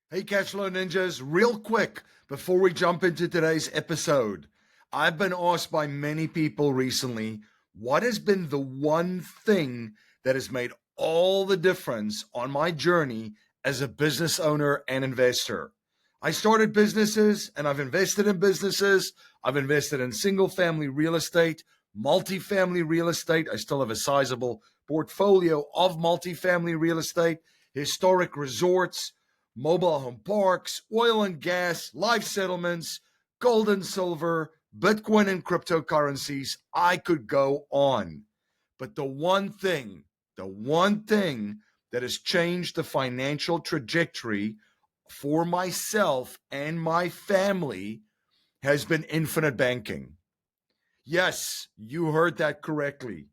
Hey, Cashflow Ninjas, real quick before we jump into today's episode, I've been asked by many people recently what has been the one thing that has made all the difference on my journey as a business owner and investor. I started businesses and I've invested in businesses. I've invested in single family real estate, multifamily real estate. I still have a sizable portfolio of multifamily real estate, historic resorts, mobile home parks, oil and gas, life settlements, gold and silver, Bitcoin and cryptocurrencies. I could go on. But the one thing that has changed the financial trajectory for myself and my family has been infinite banking. Yes, you heard that correctly.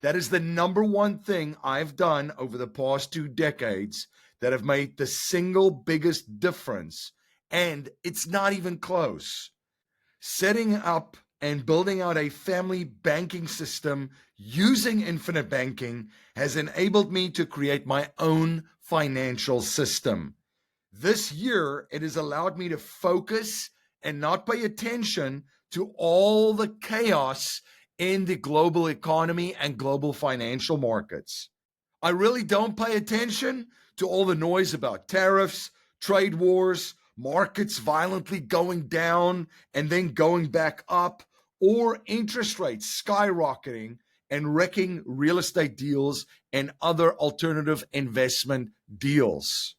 That is the number one thing I've done over the past 2 decades that have made the single biggest difference. And it's not even close. Setting up and building out a family banking system using infinite banking has enabled me to create my own financial system. This year, it has allowed me to focus and not pay attention to all the chaos in the global economy and global financial markets. I really don't pay attention to all the noise about tariffs, trade wars, markets violently going down and then going back up, or interest rates skyrocketing and wrecking real estate deals and other alternative investment deals.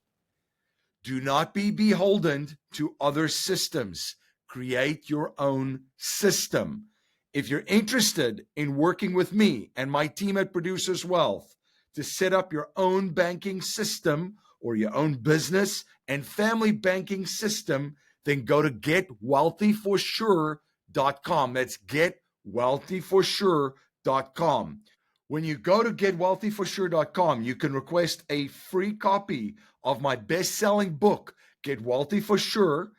Do not be beholden to other systems. Create your own system. If you're interested in working with me and my team at Producers Wealth to set up your own banking system or your own business and family banking system, then go to getwealthyforsure.com. That's getwealthyforsure.com. When you go to getwealthyforsure.com, you can request a free copy of my best-selling book, Get Wealthy for Sure.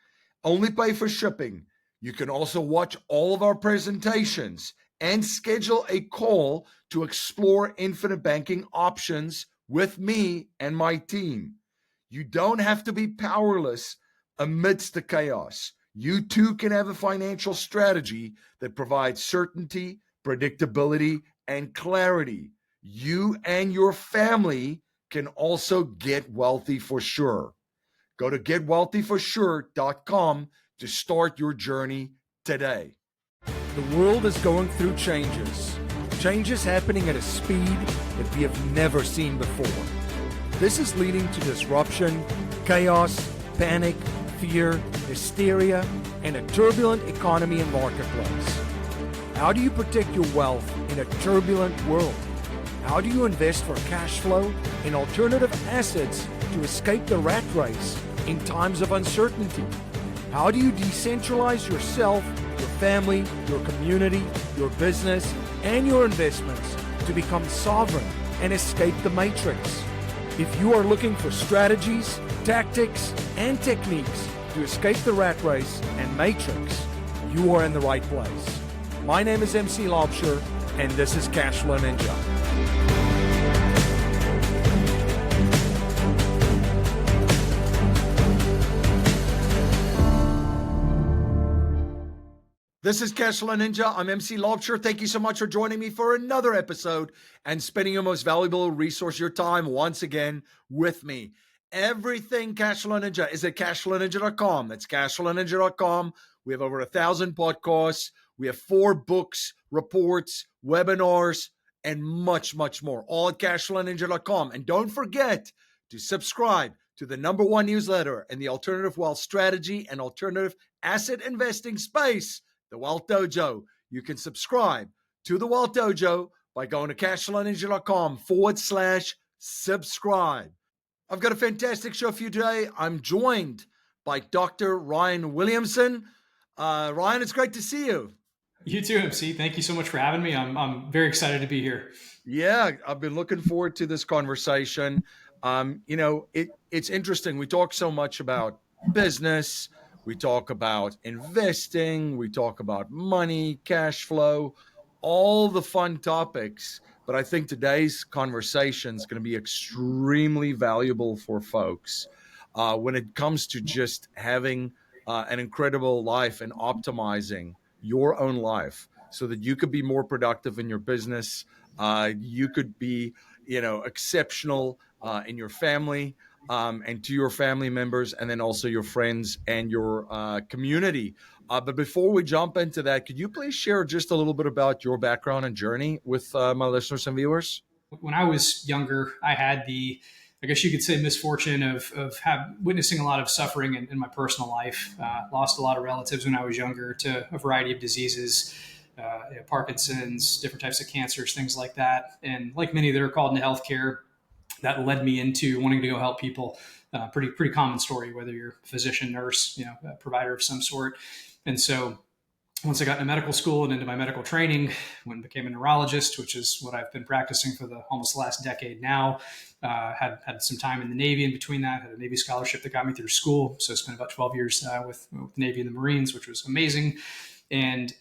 Only pay for shipping. You can also watch all of our presentations and schedule a call to explore infinite banking options with me and my team. You don't have to be powerless amidst the chaos. You too can have a financial strategy that provides certainty, predictability, and clarity. You and your family can also get wealthy for sure. Go to getwealthyforsure.com to start your journey today. The world is going through changes. Changes happening at a speed that we have never seen before. This is leading to disruption, chaos, panic, fear, hysteria, and a turbulent economy and marketplace. How do you protect your wealth in a turbulent world? How do you invest for cash flow in alternative assets to escape the rat race in times of uncertainty? How do you decentralize yourself, your family, your community, your business, and your investments to become sovereign and escape the matrix? If you are looking for strategies, tactics, and techniques to escape the rat race and matrix, you are in the right place. My name is MC Laubscher, and this is Cashflow Ninja. This is Cashflow Ninja. I'm MC Laubscher. Thank you so much for joining me for another episode and spending your most valuable resource, your time, once again with me. Everything Cashflow Ninja is at cashflowninja.com. That's cashflowninja.com. We have over 1,000 podcasts. We have 4 books, reports, webinars, and much, much more, all at cashflowninja.com. And don't forget to subscribe to the #1 newsletter in the alternative wealth strategy and alternative asset investing space, the Wealth Dojo. You can subscribe to the Wealth Dojo by going to cashflowninja.com/subscribe. I've got a fantastic show for you today. I'm joined by Dr. Ryan Williamson. Ryan, it's great to see you. You too, MC. Thank you so much for having me. I'm very excited to be here. Yeah, I've been looking forward to this conversation. It's interesting. We talk so much about business. We talk about investing. We talk about money, cash flow, all the fun topics. But I think today's conversation is going to be extremely valuable for folks. when it comes to just having an incredible life and optimizing your own life so that you could be more productive in your business. You could be, exceptional in your family, and to your family members, and then also your friends and your community. But before we jump into that, could you please share just a little bit about your background and journey with my listeners and viewers? When I was younger, I had I guess you could say, misfortune of witnessing a lot of suffering in my personal life. Lost a lot of relatives when I was younger to a variety of diseases, Parkinson's, different types of cancers, things like that. And like many that are called into healthcare, that led me into wanting to go help people. Pretty common story, whether you're a physician, nurse, a provider of some sort. And so once I got into medical school and into my medical training, when I became a neurologist, which is what I've been practicing for the almost last decade now, had some time in the Navy in between that, had a Navy scholarship that got me through school. So I spent about 12 years with the Navy and the Marines, which was amazing. And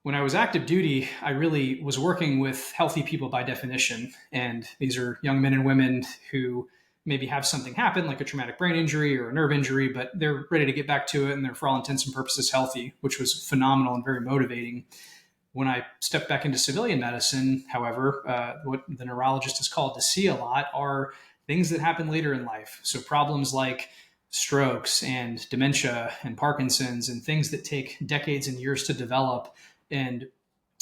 when I was active duty, I really was working with healthy people by definition. And these are young men and women who maybe have something happen, like a traumatic brain injury or a nerve injury, but they're ready to get back to it, and they're, for all intents and purposes, healthy, which was phenomenal and very motivating. When I stepped back into civilian medicine, however, what the neurologist is called to see a lot are things that happen later in life. So problems like strokes and dementia and Parkinson's and things that take decades and years to develop. And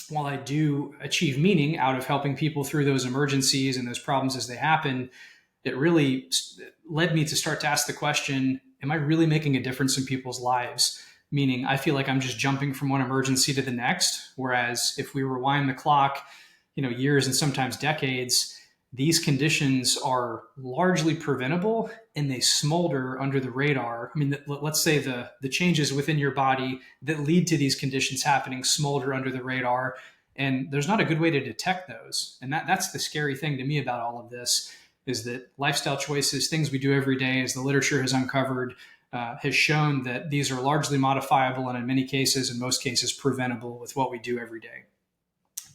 while I do achieve meaning out of helping people through those emergencies and those problems as they happen, it really led me to start to ask the question, am I really making a difference in people's lives? Meaning, I feel like I'm just jumping from one emergency to the next. Whereas if we rewind the clock, years and sometimes decades, these conditions are largely preventable and they smolder under the radar. I mean, let's say the changes within your body that lead to these conditions happening smolder under the radar. And there's not a good way to detect those. And that's the scary thing to me about all of this, is that lifestyle choices, things we do every day, as the literature has uncovered, has shown that these are largely modifiable and in many cases, in most cases, preventable with what we do every day.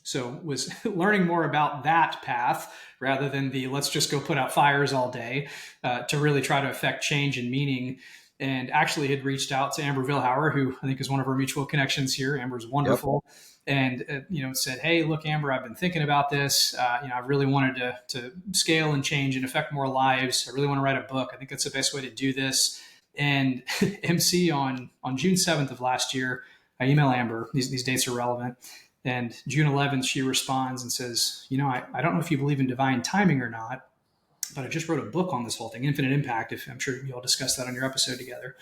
So was learning more about that path rather than the let's just go put out fires all day, to really try to affect change and meaning. And actually had reached out to Amber Vilhauer, who I think is one of our mutual connections here. Amber's wonderful. Yep. And, said, hey, look, Amber, I've been thinking about this. I really wanted to scale and change and affect more lives. I really want to write a book. I think that's the best way to do this. And MC on June 7th of last year, I email Amber. These dates are relevant. And June 11th, she responds and says, I don't know if you believe in divine timing or not, but I just wrote a book on this whole thing, Infinite Impact. If I'm sure you all discussed that on your episode together.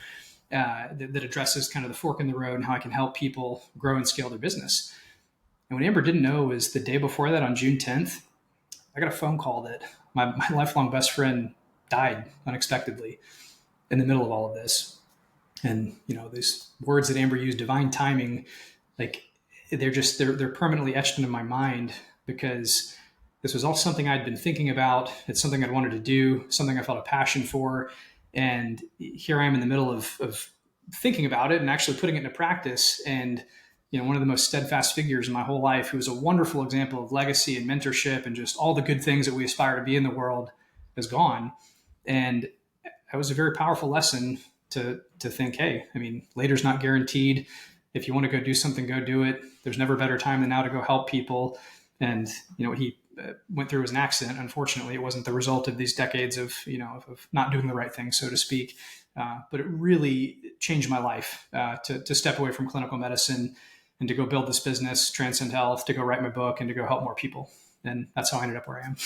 That addresses kind of the fork in the road and how I can help people grow and scale their business. And what Amber didn't know was the day before that, on June 10th, I got a phone call that my lifelong best friend died unexpectedly in the middle of all of this. And, these words that Amber used, divine timing, like they're permanently etched into my mind, because this was all something I'd been thinking about. It's something I'd wanted to do, something I felt a passion for. And here I am in the middle of thinking about it and actually putting it into practice. And, one of the most steadfast figures in my whole life, who was a wonderful example of legacy and mentorship and just all the good things that we aspire to be in the world, is gone. And that was a very powerful lesson to think, hey, later's not guaranteed. If you want to go do something, go do it. There's never a better time than now to go help people. And, what he went through was an accident. Unfortunately, it wasn't the result of these decades of not doing the right thing, so to speak. But it really changed my life to step away from clinical medicine and to go build this business, Transcend Health, to go write my book and to go help more people. And that's how I ended up where I am.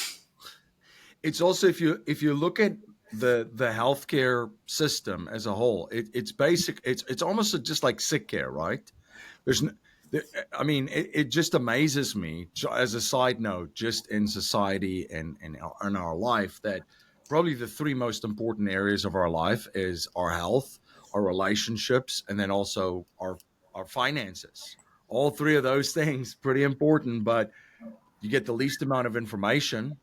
It's also, if you look at the healthcare system as a whole, it's basic. It's almost just like sick care, right? It just amazes me, as a side note, just in society and in our life, that probably the three most important areas of our life is our health, our relationships, and then also our finances. All three of those things pretty important, but you get the least amount of information.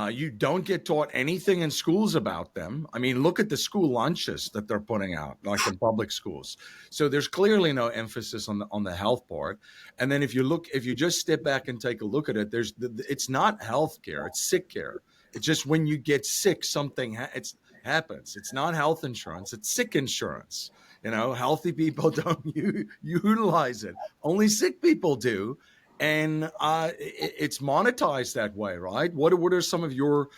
You don't get taught anything in schools about them. Look at the school lunches that they're putting out, like in public schools. So there's clearly no emphasis on the health part. And then if you just step back and take a look at it, it's not health care, it's sick care. It's just when you get sick, happens. It's not health insurance, it's sick insurance. Healthy people don't utilize it. Only sick people do. And it's monetized that way, right? What are some of your,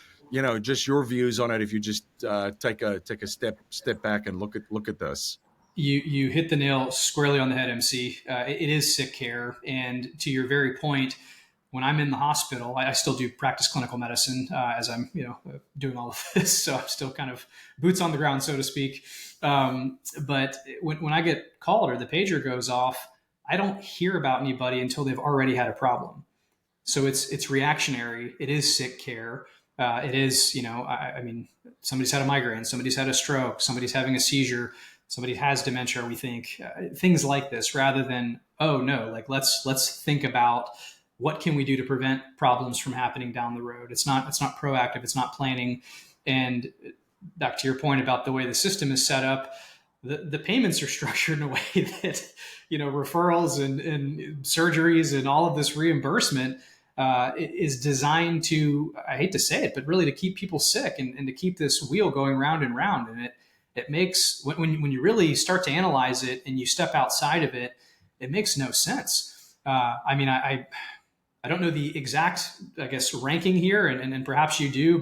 just your views on it? If you just take a step back and look at this. You hit the nail squarely on the head, MC. It is sick care, and to your very point, when I'm in the hospital, I still do practice clinical medicine as I'm doing all of this, so I'm still kind of boots on the ground, so to speak. But when I get called or the pager goes off, I don't hear about anybody until they've already had a problem. So it's reactionary. It is sick care. It is, I mean, somebody's had a migraine, somebody's had a stroke, somebody's having a seizure, somebody has dementia. We think things like this, rather than, oh no, like let's think about what can we do to prevent problems from happening down the road. It's not proactive. It's not planning. And back to your point about the way the system is set up, the payments are structured in a way that, referrals and surgeries and all of this reimbursement is designed to, I hate to say it, but really to keep people sick and to keep this wheel going round and round. And it makes, when you really start to analyze it and you step outside of it, it makes no sense. I don't know the exact, I guess, ranking here, and perhaps you do,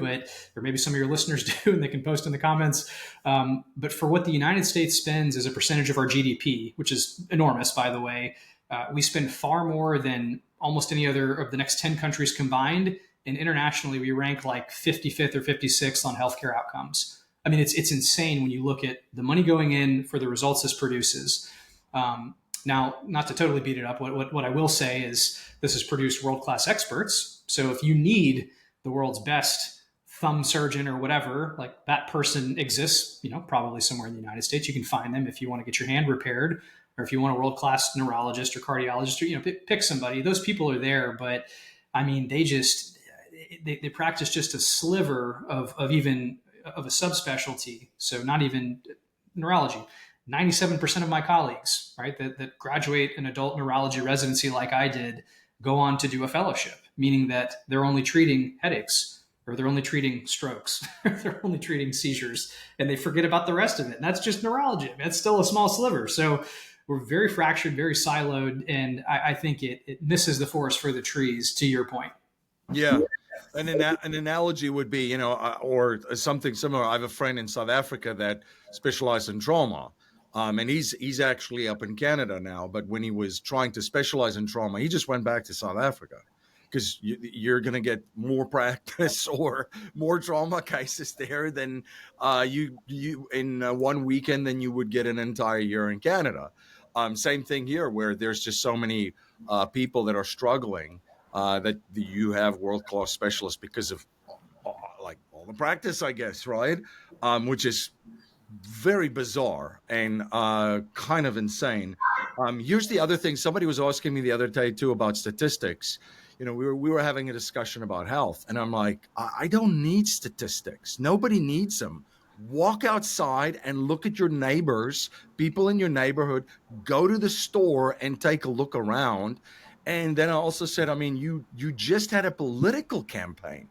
or maybe some of your listeners do, and they can post in the comments. But for what the United States spends as a percentage of our GDP, which is enormous, by the way, we spend far more than almost any other of the next 10 countries combined. And internationally, we rank like 55th or 56th on healthcare outcomes. I mean, it's insane when you look at the money going in for the results this produces. Now, not to totally beat it up, what I will say is this has produced world-class experts. So if you need the world's best thumb surgeon or whatever, like that person exists, probably somewhere in the United States. You can find them if you want to get your hand repaired, or if you want a world-class neurologist or cardiologist, or, pick somebody. Those people are there, but I mean, they practice just a sliver of a subspecialty. So not even neurology. 97% of my colleagues, right, that graduate an adult neurology residency like I did, go on to do a fellowship, meaning that they're only treating headaches, or they're only treating strokes, or they're only treating seizures, and they forget about the rest of it. And that's just neurology. I mean, it's still a small sliver. So we're very fractured, very siloed, and I think it misses the forest for the trees, to your point. Yeah. An analogy would be, or something similar. I have a friend in South Africa that specialized in trauma. And he's actually up in Canada now. But when he was trying to specialize in trauma, he just went back to South Africa, because you're going to get more practice or more trauma cases there than you in one weekend than you would get an entire year in Canada. Same thing here, where there's just so many people that are struggling that you have world-class specialists because of like all the practice, I guess, right? Which is very bizarre and kind of insane. Here's the other thing. Somebody was asking me the other day too about statistics. We were having a discussion about health, and I'm like, I don't need statistics. Nobody needs them. Walk outside and look at your neighbors, people in your neighborhood. Go to the store and take a look around. And then I also said, I mean, you just had a political campaign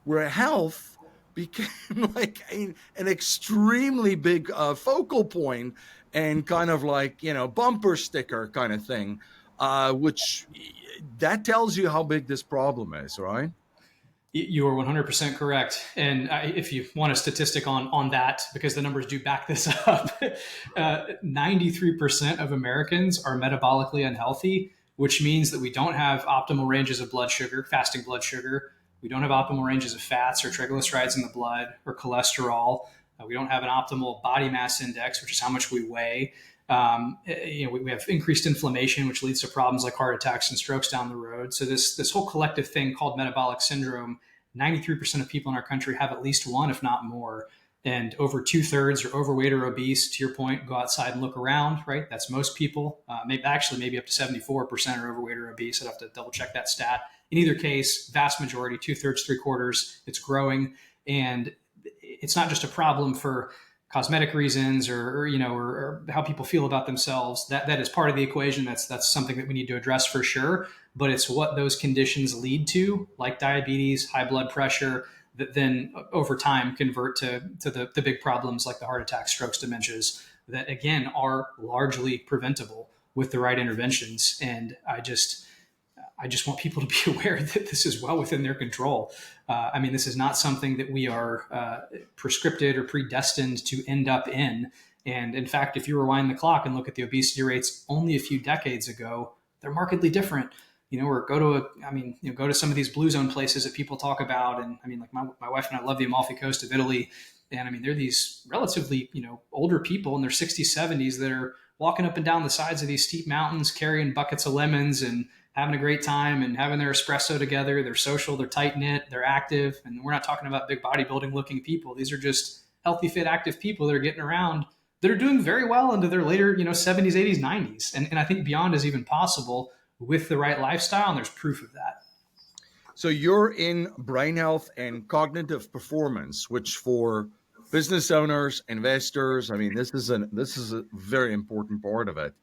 where health became like an extremely big focal point and kind of like, bumper sticker kind of thing, which that tells you how big this problem is, right? You are 100% correct. And if you want a statistic on that, because the numbers do back this up, 93% of Americans are metabolically unhealthy, which means that we don't have optimal ranges of blood sugar, fasting blood sugar. We don't have optimal ranges of fats or triglycerides in the blood or cholesterol. We don't have an optimal body mass index, which is how much we weigh. We have increased inflammation, which leads to problems like heart attacks and strokes down the road. So this whole collective thing called metabolic syndrome, 93% of people in our country have at least one, if not more. And over 2/3 are overweight or obese. To your point, go outside and look around, right? That's most people. Maybe up to 74% are overweight or obese. I'd have to double check that stat. In either case, vast majority, 2/3, 3/4, it's growing. And it's not just a problem for cosmetic reasons or how people feel about themselves. That is part of the equation. That's something that we need to address for sure. But it's what those conditions lead to, like diabetes, high blood pressure, that then over time convert to the big problems like the heart attacks, strokes, dementias that again are largely preventable with the right interventions. And I just want people to be aware that this is well within their control. I mean, this is not something that we are prescripted or predestined to end up in. And in fact, if you rewind the clock and look at the obesity rates only a few decades ago, they're markedly different. Or go to some of these blue zone places that people talk about. And I mean, like my wife and I love the Amalfi Coast of Italy. And I mean, they're these relatively, older people in their 60s, 70s that are walking up and down the sides of these steep mountains, carrying buckets of lemons and having a great time and having their espresso together. They're social, they're tight knit, they're active. And we're not talking about big bodybuilding looking people. These are just healthy, fit, active people that are getting around, that are doing very well into their later, 70s, 80s, 90s. And I think beyond is even possible with the right lifestyle. And there's proof of that. So you're in brain health and cognitive performance, which for business owners, investors, I mean, this is a very important part of it.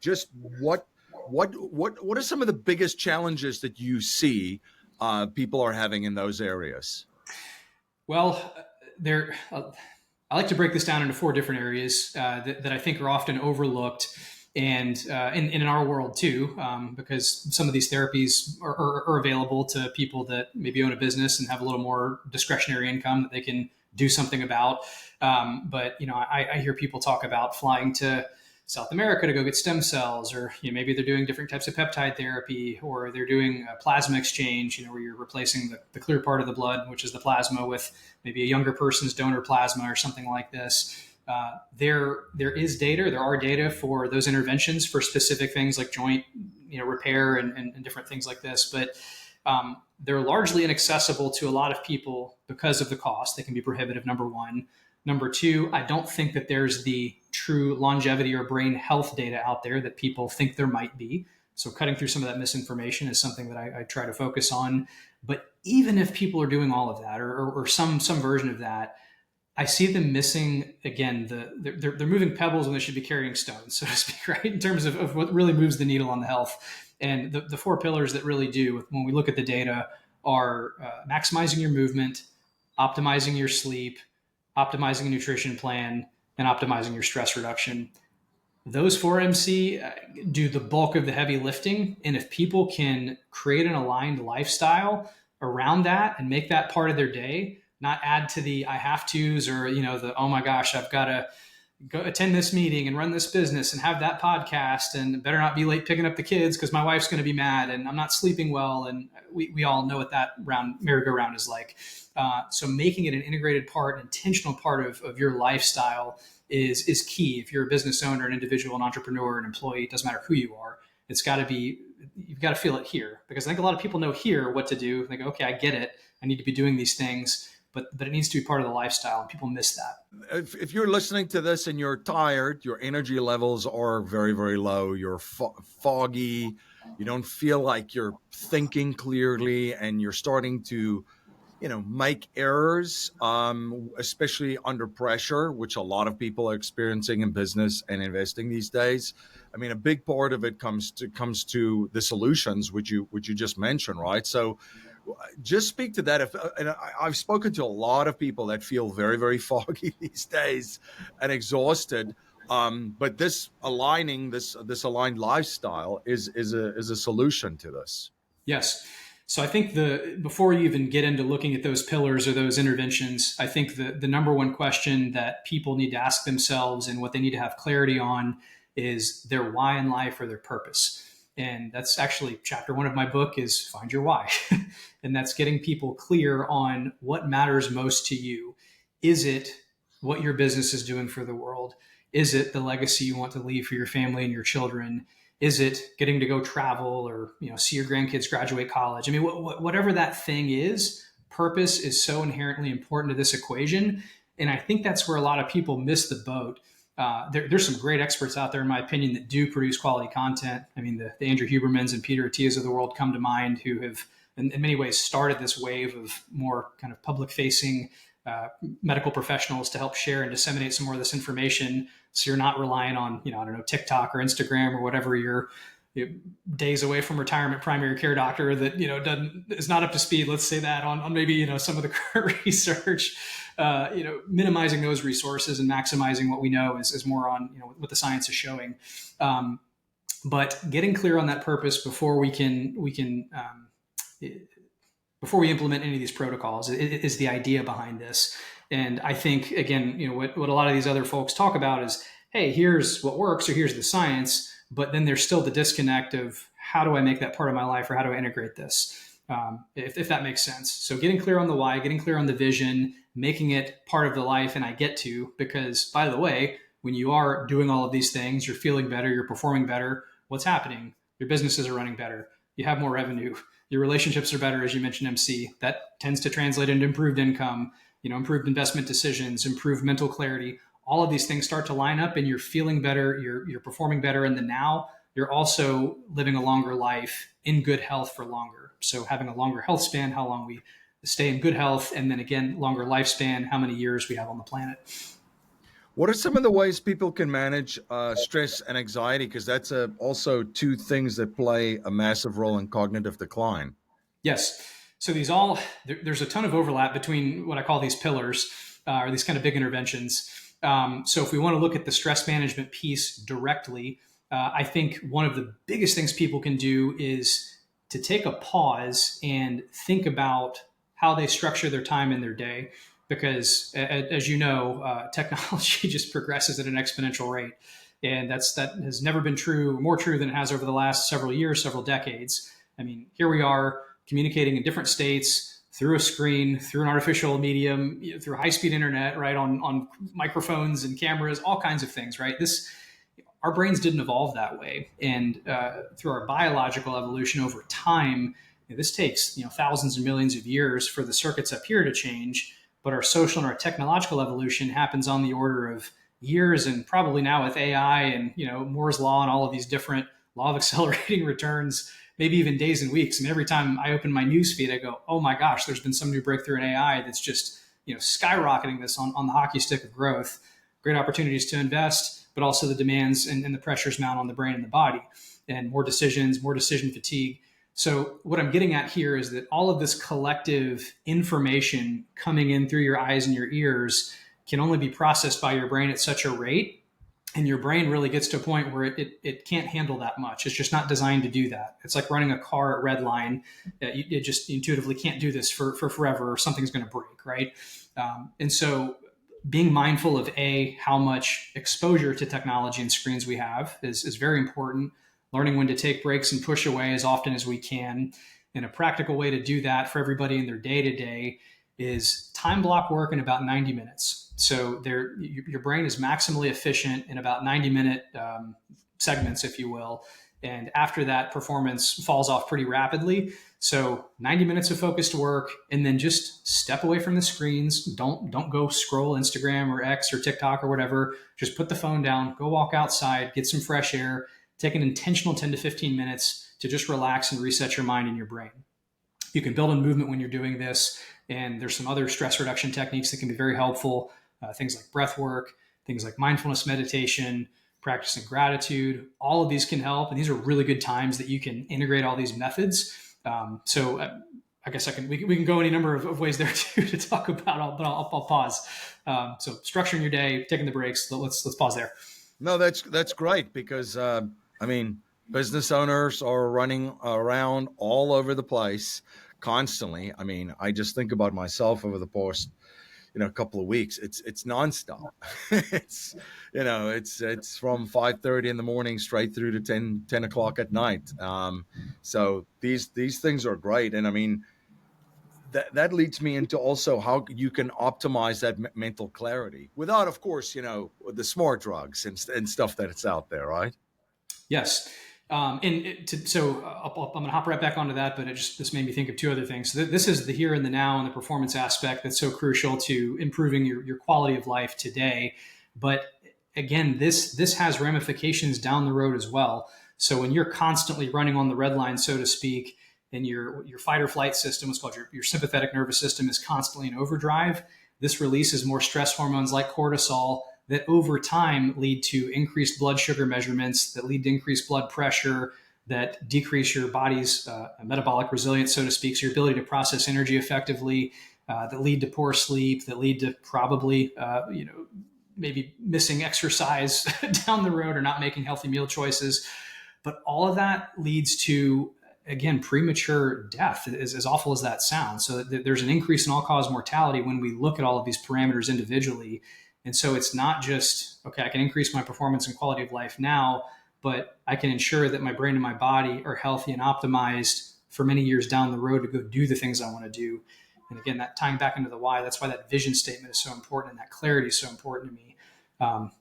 Just what are some of the biggest challenges that you see people are having in those areas? Well, I like to break this down into 4 different areas that I think are often overlooked, and in our world too, because some of these therapies are available to people that maybe own a business and have a little more discretionary income that they can do something about. But I hear people talk about flying to South America to go get stem cells, or maybe they're doing different types of peptide therapy, or they're doing a plasma exchange, where you're replacing the clear part of the blood, which is the plasma, with maybe a younger person's donor plasma or something like this. There are data for those interventions for specific things like joint repair and different things like this, but they're largely inaccessible to a lot of people because of the cost. They can be prohibitive, number one. Number two, I don't think that there's the true longevity or brain health data out there that people think there might be. So cutting through some of that misinformation is something that I try to focus on. But even if people are doing all of that or some version of that, I see them missing, again, they're moving pebbles when they should be carrying stones, so to speak, right? In terms of what really moves the needle on the health. And the 4 pillars that really do, when we look at the data, are maximizing your movement, optimizing your sleep, optimizing a nutrition plan, and optimizing your stress reduction. Those 4 MC do the bulk of the heavy lifting. And if people can create an aligned lifestyle around that and make that part of their day, not add to the I have to's or, oh my gosh, I've got to go attend this meeting and run this business and have that podcast and better not be late picking up the kids because my wife's going to be mad and I'm not sleeping well. And we all know what that merry-go-round is like. So making it an integrated part, an intentional part of your lifestyle is key. If you're a business owner, an individual, an entrepreneur, an employee, it doesn't matter who you are. It's got to be, you've got to feel it here, because I think a lot of people know here what to do. They go, okay, I get it. I need to be doing these things, but it needs to be part of the lifestyle, and people miss that. If you're listening to this and you're tired, your energy levels are very, very low. You're foggy. You don't feel like you're thinking clearly, and you're starting to make errors, especially under pressure, which a lot of people are experiencing in business and investing these days. I mean, a big part of it comes to the solutions, which you just mentioned, right? So just speak to that. And I've spoken to a lot of people that feel very, very foggy these days and exhausted. But this aligned lifestyle is a solution to this. Yes. So I think before you even get into looking at those pillars or those interventions, I think the number one question that people need to ask themselves and what they need to have clarity on is their why in life or their purpose. And that's actually chapter 1 of my book is Find Your Why. And that's getting people clear on what matters most to you. Is it what your business is doing for the world? Is it the legacy you want to leave for your family and your children? Is it getting to go travel or see your grandkids graduate college? I mean, whatever that thing is, purpose is so inherently important to this equation. And I think that's where a lot of people miss the boat. There's some great experts out there, in my opinion, that do produce quality content. I mean, the Andrew Hubermans and Peter Attias of the world come to mind, who have in many ways started this wave of more kind of public-facing medical professionals to help share and disseminate some more of this information. So you're not relying on, TikTok or Instagram or whatever your days away from retirement primary care doctor that is not up to speed. Let's say that on maybe some of the current research. Minimizing those resources and maximizing what we know is more on what the science is showing. But getting clear on that purpose before we before we implement any of these protocols is the idea behind this. And I think, again, what a lot of these other folks talk about is, hey, here's what works, or here's the science, but then there's still the disconnect of how do I make that part of my life, or how do I integrate this, if that makes sense. So getting clear on the why, getting clear on the vision, making it part of the life and I get to, because by the way, when you are doing all of these things, you're feeling better, you're performing better, what's happening? Your businesses are running better. You have more revenue. Your relationships are better, as you mentioned, MC. That tends to translate into improved income, improved investment decisions, improved mental clarity. All of these things start to line up and you're feeling better, you're performing better in the now. You're also living a longer life in good health for longer. So having a longer health span, how long we stay in good health, and then again, longer lifespan, how many years we have on the planet. What are some of the ways people can manage stress and anxiety? Because that's also two things that play a massive role in cognitive decline. Yes. So there's a ton of overlap between what I call these pillars, or these kind of big interventions. So if we want to look at the stress management piece directly, I think one of the biggest things people can do is to take a pause and think about how they structure their time in their day. Because as you know, technology just progresses at an exponential rate. And that has never been more true than it has over the last several years, several decades. I mean, here we are communicating in different states through a screen, through an artificial medium, through high-speed internet, right, on microphones and cameras, all kinds of things, right? Our brains didn't evolve that way. And through our biological evolution over time, this takes thousands and millions of years for the circuits up here to change. But our social and our technological evolution happens on the order of years, and probably now with AI and Moore's law and all of these different law of accelerating returns, maybe even days and weeks. I mean, every time I open my news feed, I go, oh my gosh, there's been some new breakthrough in AI that's just skyrocketing this on the hockey stick of growth. Great opportunities to invest, but also the demands and the pressures mount on the brain and the body, and more decisions, more decision fatigue. So what I'm getting at here is that all of this collective information coming in through your eyes and your ears can only be processed by your brain at such a rate. And your brain really gets to a point where it can't handle that much. It's just not designed to do that. It's like running a car at red line. You just intuitively can't do this for forever, or something's going to break, right? And so being mindful of how much exposure to technology and screens we have is very important. Learning when to take breaks and push away as often as we can. And a practical way to do that for everybody in their day-to-day is time block work in about 90 minutes. So your brain is maximally efficient in about 90-minute segments, if you will. And after that, performance falls off pretty rapidly. So 90 minutes of focused work, and then just step away from the screens. Don't go scroll Instagram or X or TikTok or whatever. Just put the phone down, go walk outside, get some fresh air. Take an intentional 10 to 15 minutes to just relax and reset your mind and your brain. You can build in movement when you're doing this. And there's some other stress reduction techniques that can be very helpful. Things like breath work, things like mindfulness meditation, practicing gratitude. All of these can help. And these are really good times that you can integrate all these methods. So I guess we can go any number of ways there too to talk about, but I'll pause. So structuring your day, taking the breaks. Let's pause there. No, that's great, because business owners are running around all over the place constantly. I mean, I just think about myself over the past, couple of weeks. It's nonstop. it's from 5:30 in the morning straight through to 10 o'clock at night. So these things are great. And I mean, that leads me into also how you can optimize that mental clarity without, of course, the smart drugs and stuff that's out there, right? Yes. I'm going to hop right back onto that, but this made me think of two other things. So this is the here and the now and the performance aspect that's so crucial to improving your quality of life today. But again, this has ramifications down the road as well. So when you're constantly running on the red line, so to speak, and your fight or flight system, what's called your sympathetic nervous system, is constantly in overdrive, this releases more stress hormones like cortisol that over time lead to increased blood sugar measurements, that lead to increased blood pressure, that decrease your body's metabolic resilience, so to speak, so your ability to process energy effectively, that lead to poor sleep, that lead to probably, maybe missing exercise down the road or not making healthy meal choices. But all of that leads to, again, premature death, as awful as that sounds. So there's an increase in all-cause mortality when we look at all of these parameters individually. And so it's not just, okay, I can increase my performance and quality of life now, but I can ensure that my brain and my body are healthy and optimized for many years down the road to go do the things I want to do. And again, that tying back into the why, that's why that vision statement is so important and that clarity is so important to me.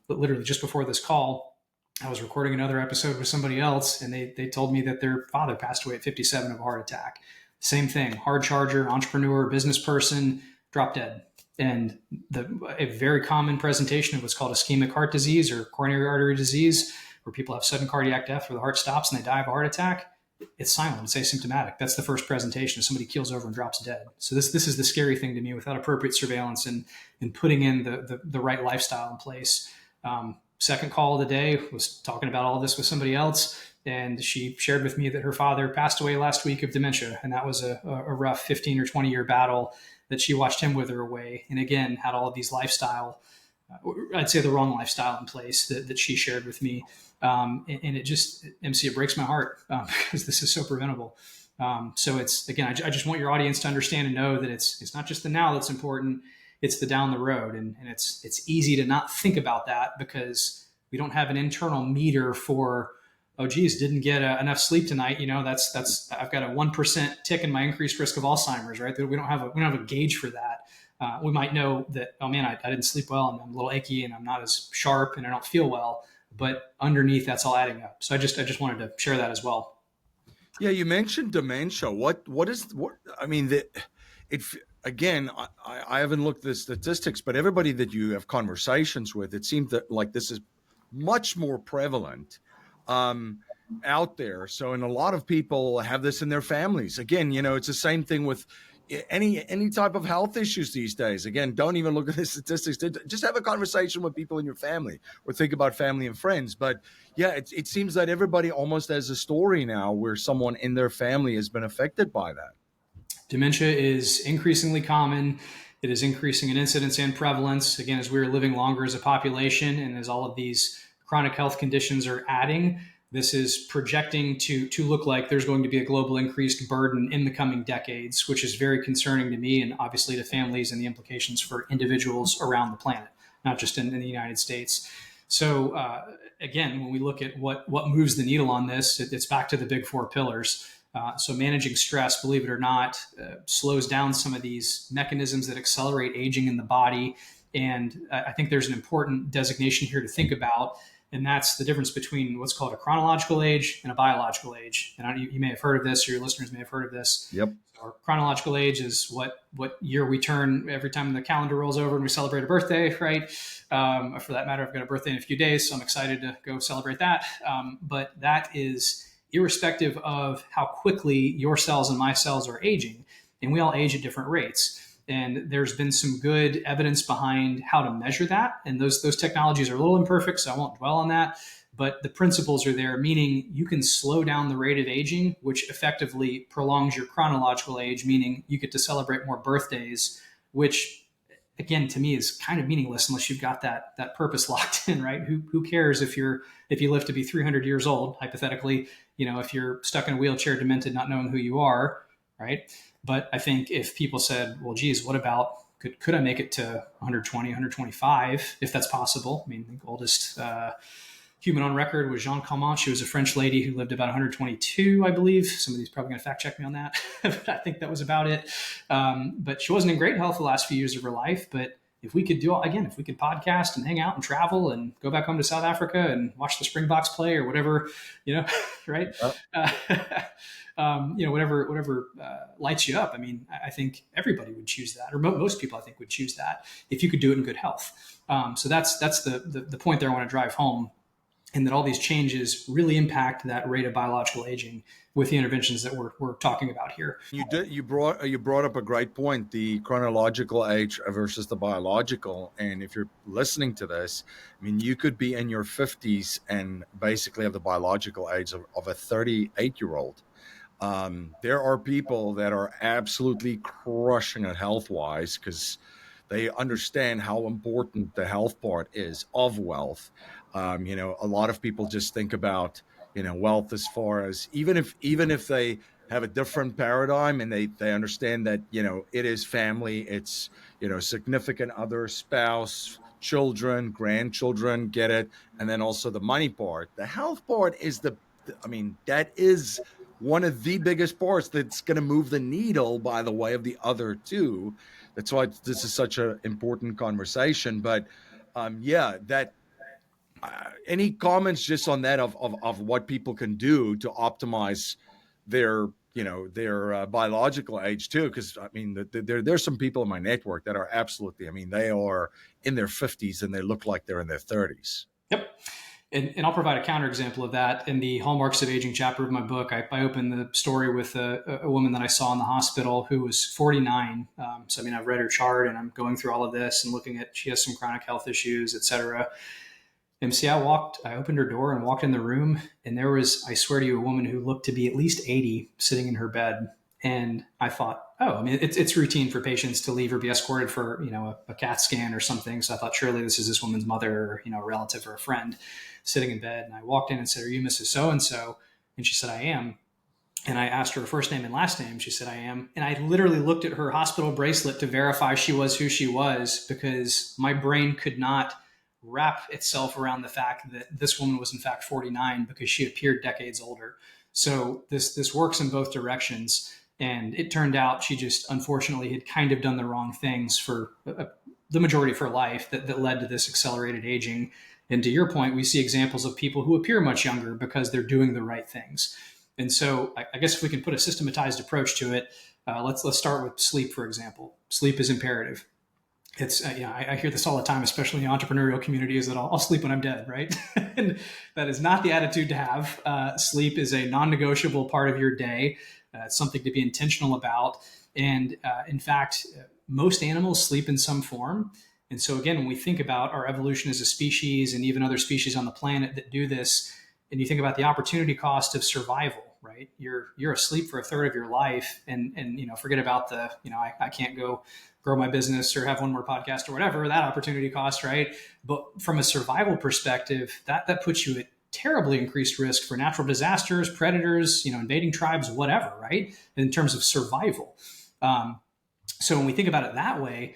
But literally just before this call, I was recording another episode with somebody else, and they told me that their father passed away at 57 of a heart attack. Same thing, hard charger, entrepreneur, business person, dropped dead. And a very common presentation of what's called ischemic heart disease or coronary artery disease, where people have sudden cardiac death where the heart stops and they die of a heart attack. It's silent. It's asymptomatic. That's the first presentation. Somebody keels over and drops dead. So this is the scary thing to me. Without appropriate surveillance and putting in the right lifestyle in place. Second call of the day was talking about all this with somebody else, and she shared with me that her father passed away last week of dementia, and that was a rough 15 or 20 year battle that she watched him wither away. And again, had all of these lifestyle, I'd say the wrong lifestyle in place that she shared with me. And it just, MC, it breaks my heart because this is so preventable. So it's, again, I just want your audience to understand and know that it's not just the now that's important, it's the down the road. And it's easy to not think about that because we don't have an internal meter for, oh geez, didn't get enough sleep tonight. That's I've got a 1% tick in my increased risk of Alzheimer's, right? We don't have a gauge for that. We might know that, oh man, I didn't sleep well and I'm a little achy and I'm not as sharp and I don't feel well. But underneath, that's all adding up. So I just wanted to share that as well. Yeah, you mentioned dementia. Again, I haven't looked at the statistics, but everybody that you have conversations with, it seems that like this is much more prevalent out there. So, and a lot of people have this in their families. Again, it's the same thing with any type of health issues these days. Again, don't even look at the statistics. Just have a conversation with people in your family or think about family and friends. But yeah, it seems that everybody almost has a story now where someone in their family has been affected by that. Dementia is increasingly common. It is increasing in incidence and prevalence. Again, as we're living longer as a population and as all of these chronic health conditions are adding, this is projecting to look like there's going to be a global increased burden in the coming decades, which is very concerning to me and obviously to families and the implications for individuals around the planet, not just in the United States. So again, when we look at what moves the needle on this, it's back to the big four pillars. So managing stress, believe it or not, slows down some of these mechanisms that accelerate aging in the body. And I think there's an important designation here to think about. And that's the difference between what's called a chronological age and a biological age. And you may have heard of this, or your listeners may have heard of this. Yep. Our chronological age is what year we turn every time the calendar rolls over and we celebrate a birthday, right? For that matter, I've got a birthday in a few days, so I'm excited to go celebrate that. But that is irrespective of how quickly your cells and my cells are aging. And we all age at different rates. And there's been some good evidence behind how to measure that. And those technologies are a little imperfect, so I won't dwell on that. But the principles are there, meaning you can slow down the rate of aging, which effectively prolongs your chronological age, meaning you get to celebrate more birthdays, which, again, to me is kind of meaningless unless you've got that purpose locked in, right? Who cares if you live to be 300 years old, hypothetically, if you're stuck in a wheelchair, demented, not knowing who you are, right? But I think if people said, well, geez, what about, could I make it to 120, 125, if that's possible? I mean, the oldest human on record was Jeanne Calment. She was a French lady who lived about 122, I believe. Somebody's probably going to fact check me on that. But I think that was about it. But she wasn't in great health the last few years of her life. But if we could if we could podcast and hang out and travel and go back home to South Africa and watch the Springboks play or whatever, right? Whatever lights you up. I mean, I think everybody would choose that, or most people I think would choose that if you could do it in good health. So that's the point there I want to drive home. and that all these changes really impact that rate of biological aging with the interventions that we're talking about here. You brought up a great point, the chronological age versus the biological. And if you're listening to this, I mean, you could be in your 50s and basically have the biological age of a 38-year-old. There are people that are absolutely crushing it health wise because they understand how important the health part is of wealth. A lot of people just think about, wealth as far as even if they have a different paradigm and they understand that, it is family, it's, significant other, spouse, children, grandchildren, get it. And then also the money part. The health part is that is one of the biggest parts that's going to move the needle, by the way, of the other two. That's why this is such an important conversation. But yeah, that any comments just on that of what people can do to optimize their their biological age too? Because I mean, there's some people in my network that are absolutely, I mean, they are in their 50s and they look like they're in their 30s. Yep. And I'll provide a counterexample of that. In the Hallmarks of Aging chapter of my book, I open the story with a woman that I saw in the hospital who was 49. So, I mean, I've read her chart and I'm going through all of this and looking at, she has some chronic health issues, et cetera. And see, I opened her door and walked in the room, and there was, I swear to you, a woman who looked to be at least 80 sitting in her bed. And I thought, oh, I mean, it's routine for patients to leave or be escorted for, a CAT scan or something. So I thought, surely this is this woman's mother or, a relative or a friend sitting in bed. And I walked in and said, are you Mrs. So-and-so? And she said, I am. And I asked her her first name and last name. She said, I am. And I literally looked at her hospital bracelet to verify she was who she was, because my brain could not wrap itself around the fact that this woman was in fact 49 because she appeared decades older. So this works in both directions. And it turned out she just unfortunately had kind of done the wrong things for the majority of her life that led to this accelerated aging. And to your point, we see examples of people who appear much younger because they're doing the right things. And so I guess if we can put a systematized approach to it, let's start with sleep, for example. Sleep is imperative. It's I hear this all the time, especially in the entrepreneurial community, is that I'll sleep when I'm dead, right? And that is not the attitude to have. Sleep is a non-negotiable part of your day. It's something to be intentional about. And in fact, most animals sleep in some form. And so again, when we think about our evolution as a species and even other species on the planet that do this, and you think about the opportunity cost of survival, right? You're asleep for a third of your life, and forget about the I can't go grow my business or have one more podcast or whatever, that opportunity cost, right? But from a survival perspective, that puts you at terribly increased risk for natural disasters, predators, invading tribes, whatever, right? In terms of survival. So when we think about it that way,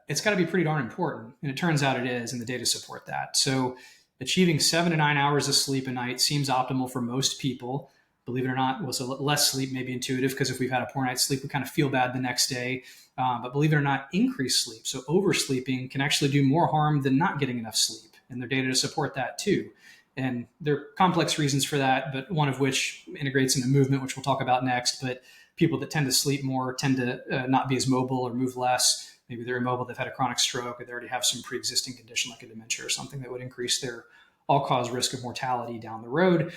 it's got to be pretty darn important. And it turns out it is, and the data support that. So achieving 7 to 9 hours of sleep a night seems optimal for most people. Believe it or not, less sleep may be intuitive, because if we've had a poor night's sleep, we kind of feel bad the next day. But believe it or not, increased sleep, so oversleeping, can actually do more harm than not getting enough sleep. And there are data to support that too. And there are complex reasons for that, but one of which integrates into movement, which we'll talk about next. But people that tend to sleep more tend to not be as mobile or move less. Maybe they're immobile, they've had a chronic stroke, or they already have some pre-existing condition like a dementia or something that would increase their all-cause risk of mortality down the road.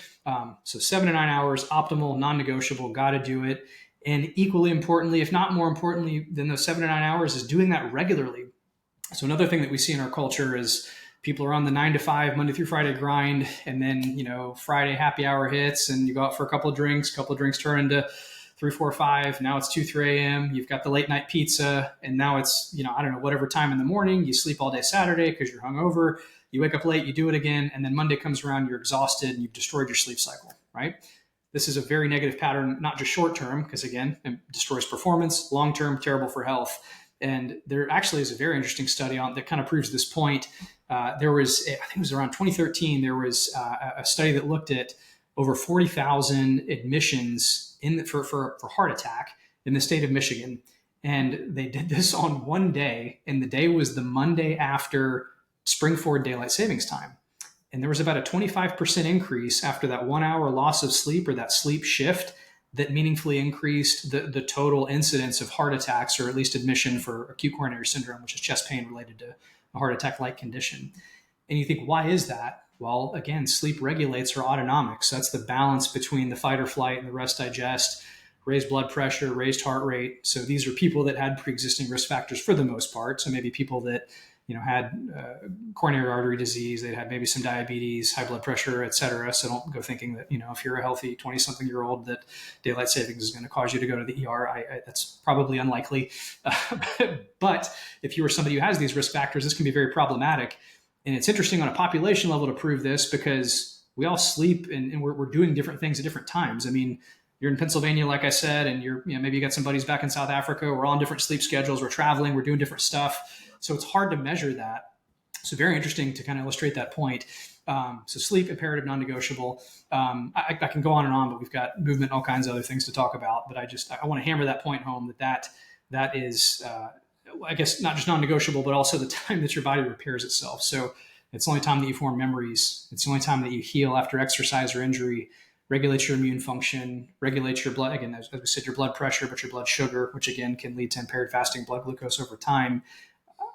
So 7 to 9 hours, optimal, non-negotiable, got to do it. And equally importantly, if not more importantly than those 7 to 9 hours, is doing that regularly. So another thing that we see in our culture is people are on the 9 to 5, Monday through Friday grind. And then, Friday happy hour hits and you go out for a couple of drinks turn into 3, 4, 5. Now it's 2, 3 a.m. You've got the late night pizza. And now it's, whatever time in the morning. You sleep all day Saturday because you're hungover. You wake up late, you do it again. And then Monday comes around, you're exhausted and you've destroyed your sleep cycle, right? This is a very negative pattern, not just short term, because again, it destroys performance, long term, terrible for health. And there actually is a very interesting study on that kind of proves this point. There was, I think it was around 2013, there was a study that looked at over 40,000 admissions for heart attack in the state of Michigan. And they did this on one day, and the day was the Monday after spring forward daylight savings time. And there was about a 25% increase after that 1 hour loss of sleep, or that sleep shift, that meaningfully increased the total incidence of heart attacks, or at least admission for acute coronary syndrome, which is chest pain related to a heart attack-like condition. And you think, why is that? Well, again, sleep regulates our autonomics. That's the balance between the fight or flight and the rest digest, raised blood pressure, raised heart rate. So these are people that had pre-existing risk factors for the most part. So maybe people that had coronary artery disease, they had maybe some diabetes, high blood pressure, et cetera. So don't go thinking that if you're a healthy 20-something year old that daylight savings is going to cause you to go to the ER. That's probably unlikely. But if you are somebody who has these risk factors, this can be very problematic. And it's interesting on a population level to prove this because we all sleep and we're doing different things at different times. I mean, you're in Pennsylvania, like I said, and maybe you got some buddies back in South Africa. We're all on different sleep schedules. We're traveling. We're doing different stuff. So it's hard to measure that. So very interesting to kind of illustrate that point. So sleep, imperative, non-negotiable. I can go on and on, but we've got movement, all kinds of other things to talk about. But I want to hammer that point home that is, I guess, not just non-negotiable, but also the time that your body repairs itself. So it's the only time that you form memories. It's the only time that you heal after exercise or injury, regulates your immune function, regulates your blood, again, as we said, your blood pressure, but your blood sugar, which again can lead to impaired fasting blood glucose over time.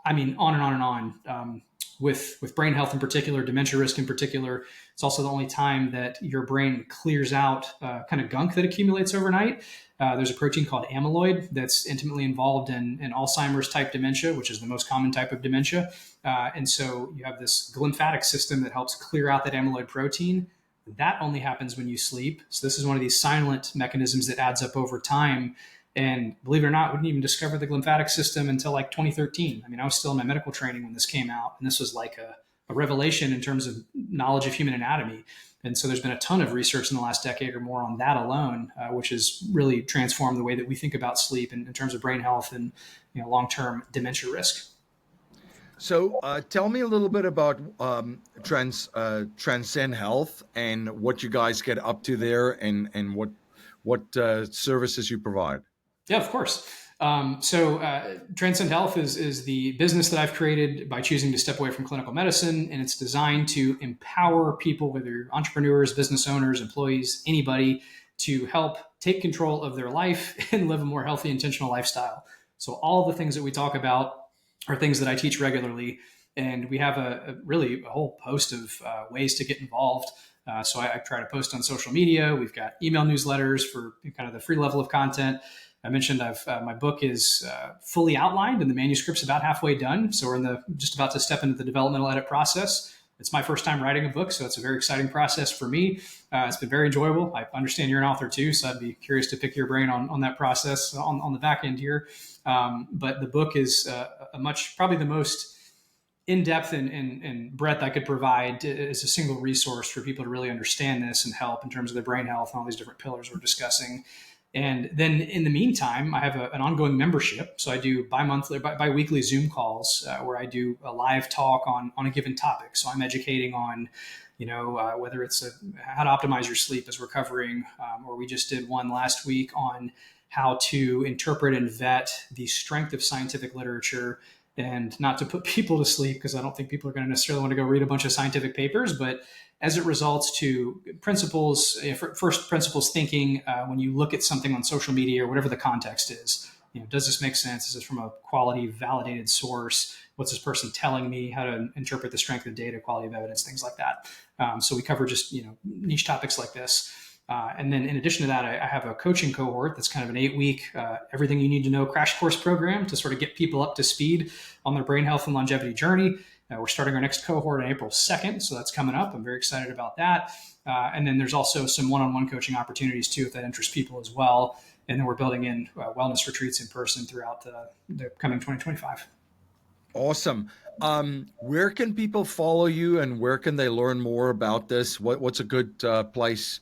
I mean, on and on and on. With brain health in particular, dementia risk in particular, it's also the only time that your brain clears out kind of gunk that accumulates overnight. There's a protein called amyloid that's intimately involved in Alzheimer's type dementia, which is the most common type of dementia. And so you have this glymphatic system that helps clear out that amyloid protein. That only happens when you sleep. So this is one of these silent mechanisms that adds up over time. And believe it or not, we didn't even discover the glymphatic system until like 2013. I mean, I was still in my medical training when this came out, and this was like a revelation in terms of knowledge of human anatomy. And so there's been a ton of research in the last decade or more on that alone, which has really transformed the way that we think about sleep in terms of brain health and long-term dementia risk. So tell me a little bit about Transcend Health and what you guys get up to there and what services you provide. Yeah, of course. So Transcend Health is the business that I've created by choosing to step away from clinical medicine, and it's designed to empower people, whether you're entrepreneurs, business owners, employees, anybody, to help take control of their life and live a more healthy, intentional lifestyle. So all the things that we talk about are things that I teach regularly, and we have a whole host of ways to get involved. So I try to post on social media. We've got email newsletters for kind of the free level of content. I mentioned my book is fully outlined and the manuscript's about halfway done. So we're just about to step into the developmental edit process. It's my first time writing a book, so it's a very exciting process for me. It's been very enjoyable. I understand you're an author too, so I'd be curious to pick your brain on that process on the back end here. But the book is probably the most in-depth and breadth I could provide as a single resource for people to really understand this and help in terms of their brain health and all these different pillars we're discussing. And then in the meantime, I have an ongoing membership. So I do bi-weekly Zoom calls where I do a live talk on a given topic. So I'm educating on, whether it's how to optimize your sleep as we're covering, or we just did one last week on how to interpret and vet the strength of scientific literature, and not to put people to sleep, because I don't think people are going to necessarily want to go read a bunch of scientific papers, but as it results to principles, first principles thinking, when you look at something on social media or whatever the context is, does this make sense? Is this from a quality validated source? What's this person telling me? How to interpret the strength of data, quality of evidence, things like that. So we cover just, niche topics like this. And then in addition to that, I have a coaching cohort that's kind of an 8-week, everything you need to know crash course program to sort of get people up to speed on their brain health and longevity journey. We're starting our next cohort on April 2nd, so that's coming up. I'm very excited about that. And then there's also some one-on-one coaching opportunities too, if that interests people as well. And then we're building in wellness retreats in person throughout the coming 2025. Awesome. Where can people follow you, and where can they learn more about this? What's a good place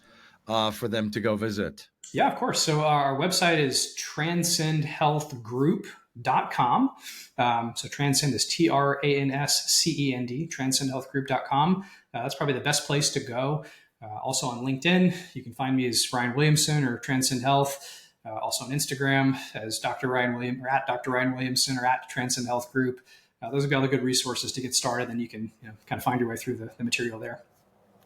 for them to go visit? Yeah, of course. So our website is transcendhealthgroup.com. So Transcend is TRANSCEND, transcendhealthgroup.com. That's probably the best place to go. Also on LinkedIn, you can find me as Ryan Williamson or Transcend Health. Also on Instagram as Dr. Ryan William, or at Dr. Ryan Williamson, or at Transcend Health Group. Those will be all the good resources to get started. Then you can kind of find your way through the material there.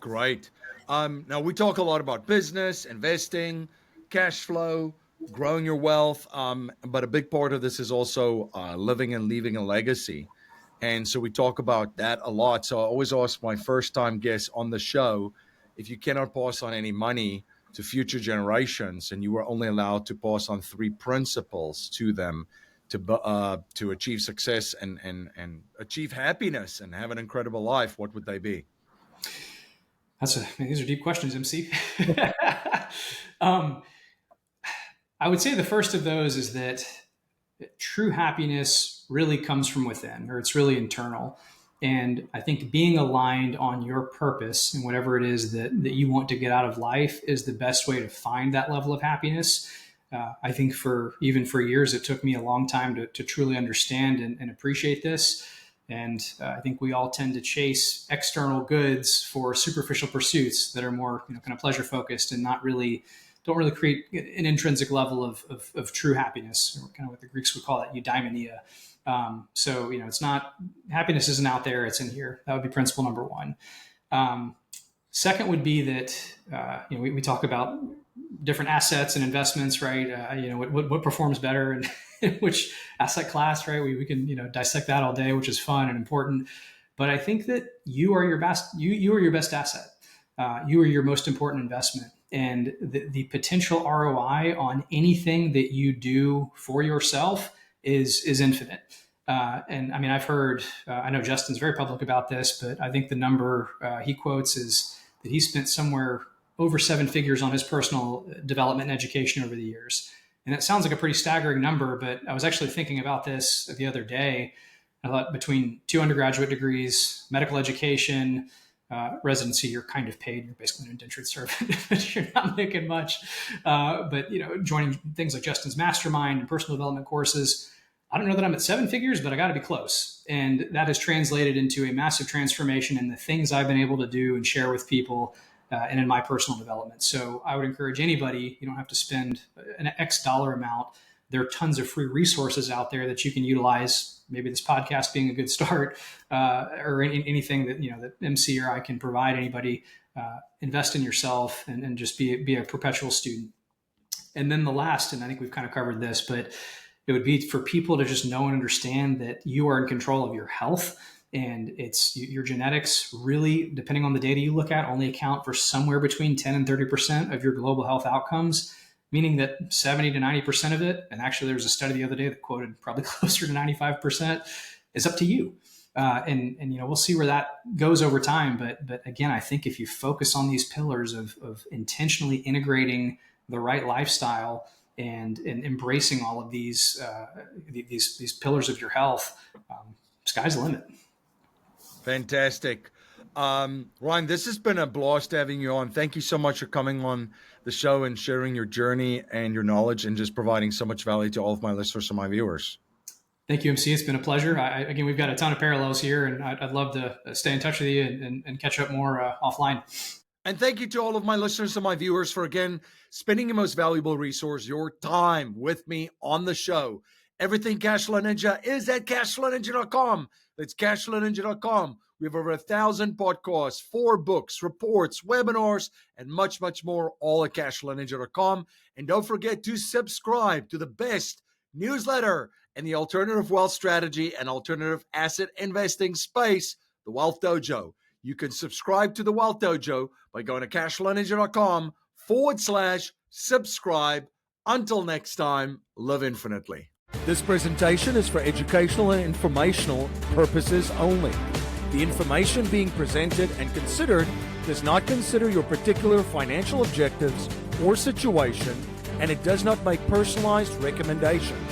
Great. Now we talk a lot about business, investing, cash flow, growing your wealth. But a big part of this is also living and leaving a legacy. And so we talk about that a lot. So I always ask my first time guests on the show, if you cannot pass on any money to future generations and you were only allowed to pass on 3 principles to them to achieve success and achieve happiness and have an incredible life, what would they be? These are deep questions, MC. I would say the first of those is that true happiness really comes from within, or it's really internal. And I think being aligned on your purpose and whatever it is that you want to get out of life is the best way to find that level of happiness. I think for years, it took me a long time to truly understand and appreciate this. And I think we all tend to chase external goods for superficial pursuits that are more, kind of pleasure focused and don't really create an intrinsic level of true happiness, or kind of what the Greeks would call it, eudaimonia. So, it's not, happiness isn't out there, it's in here. That would be principle number 1. Second would be that, we talk about different assets and investments, right? What performs better and which asset class, right? We can, dissect that all day, which is fun and important. But I think that you are your best, you are your best asset. You are your most important investment. And the potential ROI on anything that you do for yourself is infinite. And I mean, I've heard, I know Justin's very public about this, but I think the number he quotes is that he spent somewhere over 7 figures on his personal development and education over the years. And it sounds like a pretty staggering number, but I was actually thinking about this the other day. I thought between 2 undergraduate degrees, medical education, residency, you're kind of paid. You're basically an indentured servant, but you're not making much. But joining things like Justin's mastermind and personal development courses, I don't know that I'm at 7 figures, but I got to be close. And that has translated into a massive transformation in the things I've been able to do and share with people and in my personal development. So I would encourage anybody, you don't have to spend an X dollar amount. There are tons of free resources out there that you can utilize. Maybe this podcast being a good start, or anything that that MC or I can provide anybody. Invest in yourself and just be a perpetual student. And then the last, and I think we've kind of covered this, but it would be for people to just know and understand that you are in control of your health, and it's your genetics. Really, depending on the data you look at, only account for somewhere between 10 and 30% of your global health outcomes. Meaning that 70 to 90% of it, and actually there was a study the other day that quoted probably closer to 95%, is up to you. And we'll see where that goes over time. But again, I think if you focus on these pillars of intentionally integrating the right lifestyle and embracing all of these pillars of your health, sky's the limit. Fantastic. Ryan, this has been a blast having you on. Thank you so much for coming on the show and sharing your journey and your knowledge and just providing so much value to all of my listeners and my viewers. Thank you, MC. It's been a pleasure. Again, we've got a ton of parallels here, and I'd love to stay in touch with you and catch up more offline. And thank you to all of my listeners and my viewers for, again, spending your most valuable resource, your time, with me on the show. Everything Cashflow Ninja is at cashflowninja.com. That's cashflowninja.com. We have over 1,000 podcasts, 4 books, reports, webinars, and much, much more, all at cashflowninja.com. And don't forget to subscribe to the best newsletter in the alternative wealth strategy and alternative asset investing space, the Wealth Dojo. You can subscribe to the Wealth Dojo by going to cashflowninja.com/subscribe. Until next time, live infinitely. This presentation is for educational and informational purposes only. The information being presented and considered does not consider your particular financial objectives or situation, and it does not make personalized recommendations.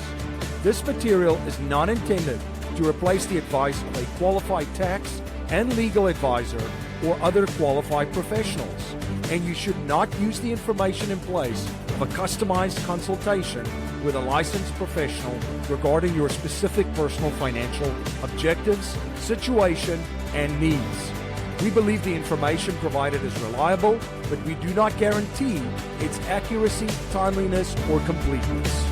This material is not intended to replace the advice of a qualified tax and legal advisor or other qualified professionals, and you should not use the information in place of a customized consultation with a licensed professional regarding your specific personal financial objectives, situation, and needs. We believe the information provided is reliable, but we do not guarantee its accuracy, timeliness, or completeness.